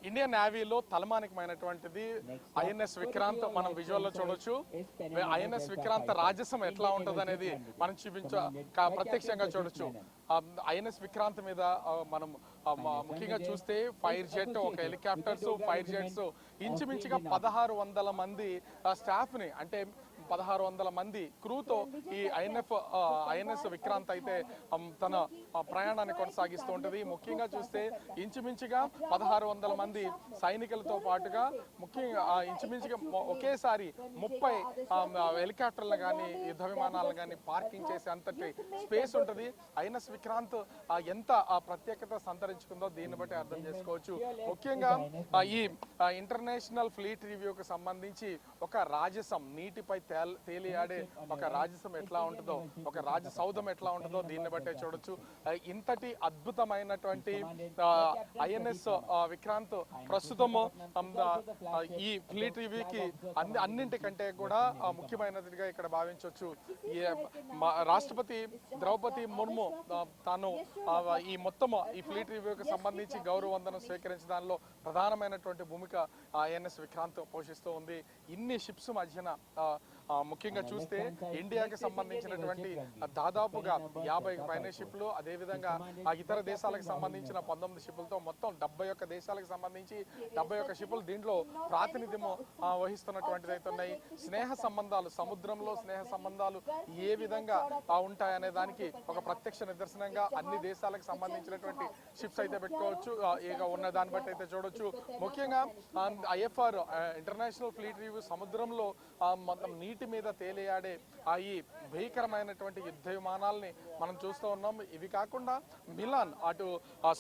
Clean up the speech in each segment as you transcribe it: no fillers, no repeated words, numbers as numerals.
Indian నేవీలో తలమానికమైనటువంటిది INS Vikrant. మనం విజువల్లో చూడొచ్చు. ఐఎన్ఎస్ విక్రాంత్ రాజసం ఎట్లా ఉంటుంది అనేది మనం ప్రత్యక్షంగా చూడొచ్చు. ఐఎన్ఎస్ విక్రాంత్ మీద మనం ముఖ్యంగా చూస్తే ఫైర్ జెట్, ఒక హెలికాప్టర్స్, ఫైర్ జెట్స్, ఇంచుమించుగా 1600 మంది స్టాఫ్ ని, అంటే 1600 మంది క్రూతో ఈ ఐఎన్ఎస్ విక్రాంత్ అయితే తన ప్రయాణాన్ని కొనసాగిస్తూ ఉంటుంది. ముఖ్యంగా చూస్తే ఇంచుమించుగా 1600 మంది సైనికులతో పాటుగా ముఖ్యంగా ఇంచుమించుగా ఒకేసారి 30 హెలికాప్టర్లు కానీ యుద్ధ విమానాలను కానీ పార్కింగ్ చేసే అంతటి స్పేస్ ఉంటుంది. ఐఎన్ఎస్ విక్రాంత్ ఎంత ప్రత్యేకత సంతరించుకుందో దీన్ని బట్టి అర్థం చేసుకోవచ్చు. ముఖ్యంగా ఈ ఇంటర్నేషనల్ ఫ్లీట్ రివ్యూకి సంబంధించి ఒక రాజసం, నీటిపై తేలియాడే ఒక రాజసం ఎట్లా ఉంటుందో, ఒక రాజసౌధం ఎట్లా ఉంటుందో దీన్ని బట్టే చూడొచ్చు. ఇంతటి అద్భుతమైనటువంటి ఐఎన్ఎస్ విక్రాంత్ ప్రస్తుతము ఈ ఫ్లీట్ రివ్యూకి అన్నింటికంటే కూడా ముఖ్యమైనదిగా ఇక్కడ భావించవచ్చు. రాష్ట్రపతి ద్రౌపది ముర్ము తాను ఈ మొత్తం ఈ ఫ్లీట్ రివ్యూకి సంబంధించి గౌరవ వందనం స్వీకరించడంలో ప్రధానమైనటువంటి భూమిక ఐఎన్ఎస్ విక్రాంత్ పోషిస్తూ ఉంది. ఇన్ని షిప్స్ మధ్యన ముఖ్యంగా చూస్తే ఇండియాకి సంబంధించినటువంటి దాదాపుగా 50 పైన షిప్లు, అదేవిధంగా ఇతర దేశాలకు సంబంధించిన 19 షిప్లతో మొత్తం 71 దేశాలకు సంబంధించి 71 షిప్లు దీంట్లో ప్రాతినిధ్యం వహిస్తున్నటువంటిది అయితే ఉన్నాయి. స్నేహ సంబంధాలు, సముద్రంలో స్నేహ సంబంధాలు ఏ విధంగా ఉంటాయనే దానికి ఒక ప్రత్యక్ష నిదర్శనంగా అన్ని దేశాలకు సంబంధించినటువంటి షిప్స్ అయితే పెట్టుకోవచ్చు. ఇక ఉన్న దాన్ని బట్టి అయితే చూడొచ్చు. ముఖ్యంగా ఐఎఫ్ఆర్ ఇంటర్నేషనల్ ఫ్లీట్ రివ్యూ సముద్రంలో మొత్తం నీటి మీద తేలియాడే ఈ భీకరమైనటువంటి యుద్ధ విమానాలని మనం చూస్తూ ఉన్నాం. ఇవి కాకుండా మిలాన్ అటు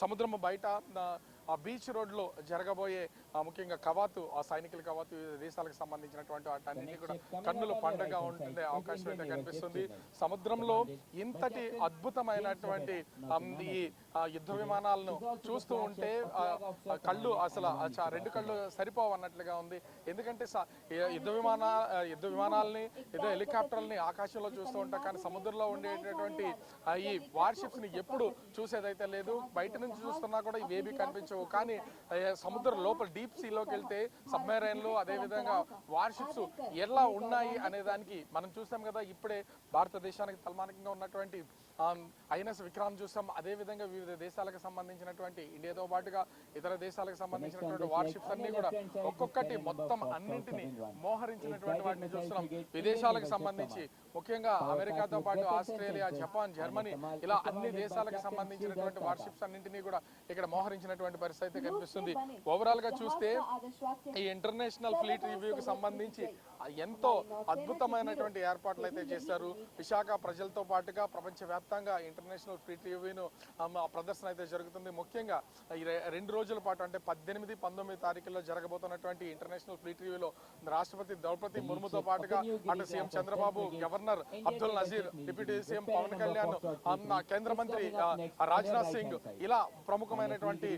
సముద్రం బయట బీచ్ రోడ్లో జరగబోయే ముఖ్యంగా కవాతు, సైనికుల కవాతు, దేశాలకు సంబంధించినటువంటి వాటన్నిటి కూడా కన్నుల పండుగ ఉండే అవకాశం అయితే కనిపిస్తుంది. సముద్రంలో ఇంతటి అద్భుతమైనటువంటి ఈ యుద్ధ విమానాలను చూస్తూ ఉంటే కళ్ళు అసలు రెండు కళ్ళు సరిపోవన్నట్లుగా ఉంది. ఎందుకంటే యుద్ధ విమానాలని, యుద్ధ హెలికాప్టర్లని ఆకాశంలో చూస్తూ ఉంటాం, కానీ సముద్రంలో ఉండేటటువంటి ఈ వార్షిప్స్ ని ఎప్పుడు చూసేదైతే లేదు. బయట నుంచి చూస్తున్నా కూడా ఇవేవి కనిపించవు. కానీ సముద్రం లోపల డీప్ సీలోకి వెళ్తే సబ్మెరైన్లు, అదేవిధంగా వార్షిప్స్ ఎలా ఉన్నాయి అనే దానికి మనం చూసాం కదా. ఇప్పుడే భారతదేశానికి తలమానికంగా ఉన్నటువంటి ఐఎన్ఎస్ విక్రాంత్ చూసాం. అదేవిధంగా వివిధ దేశాలకు సంబంధించినటువంటి ఇండియాతో పాటుగా ఇతర దేశాలకు సంబంధించినటువంటి వార్షిప్స్ అన్ని కూడా ఒక్కొక్కటి మొత్తం అన్నింటినీ మోహరించినటువంటి వాటిని చూస్తున్నాం. విదేశాలకు సంబంధించి ముఖ్యంగా అమెరికాతో పాటు ఆస్ట్రేలియా, జపాన్, జర్మనీ ఇలా అన్ని దేశాలకు సంబంధించినటువంటి వార్షిప్స్ అన్నింటినీ కూడా ఇక్కడ మోహరించినటువంటి పరిస్థితి కనిపిస్తుంది. ఓవరాల్ గా చూస్తే ఈ ఇంటర్నేషనల్ ఫ్లీట్ రివ్యూకి సంబంధించి ఎంతో అద్భుతమైనటువంటి ఏర్పాట్లు అయితే చేశారు. విశాఖ ప్రజలతో పాటుగా ప్రపంచవ్యాప్తంగా ఇంటర్నేషనల్ ఫ్లీట్ రివ్యూను ప్రదర్శన అయితే జరుగుతుంది. ముఖ్యంగా ఈ 2 రోజుల పాటు అంటే 18, 19 తారీఖుల్లో జరగబోతున్నటువంటి ఇంటర్నేషనల్ ఫ్లీట్ రివ్యూలో రాష్ట్రపతి ద్రౌపది ముర్ముతో పాటుగా అటు CM Chandrababu, governor Abdul Nazeer, deputy CM Pawan Kalyan, కేంద్ర మంత్రి రాజ్నాథ్ సింగ్ ఇలా ప్రముఖమైనటువంటి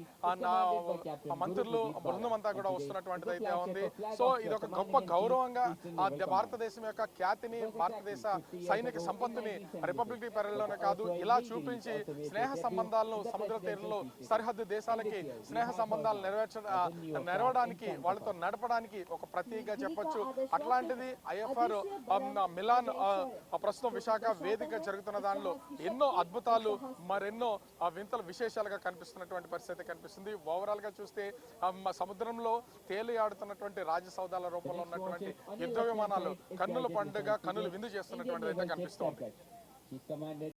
మంత్రులు బృందం అంతా కూడా వస్తున్నటువంటిది అయితే ఉంది. సో ఇది ఒక గొప్ప గౌరవంగా భారతదేశం యొక్క ఖ్యాతిని, భారతదేశ సైనిక సంపత్తిని రిపబ్లిక్ డే పరేడ్లోనే కాదు ఇలా చూపించి స్నేహ సంబంధాలను సముద్ర తీరంలో సరిహద్దు దేశాలకి స్నేహ సంబంధాలు నెరవడానికి, వాళ్ళతో నడపడానికి ఒక ప్రతీకగా చెప్పొచ్చు. అట్లాంటిది ఐఎఫ్ఆర్ మిలాన్ ప్రస్తుతం విశాఖ వేదిక జరుగుతున్న దానిలో ఎన్నో అద్భుతాలు, మరెన్నో వింతలు విశేషాలుగా కనిపిస్తున్నటువంటి పరిస్థితి కనిపిస్తుంది. ఓవరాల్ గా చూస్తే సముద్రంలో తేలియాడుతున్నటువంటి రాజసౌధాల రూపంలో ఉన్నటువంటి యుద్ధ విమానాలు కన్నుల పండుగ, కన్నులు విందు చేస్తున్నటువంటిది అయితే కనిపిస్తుంది.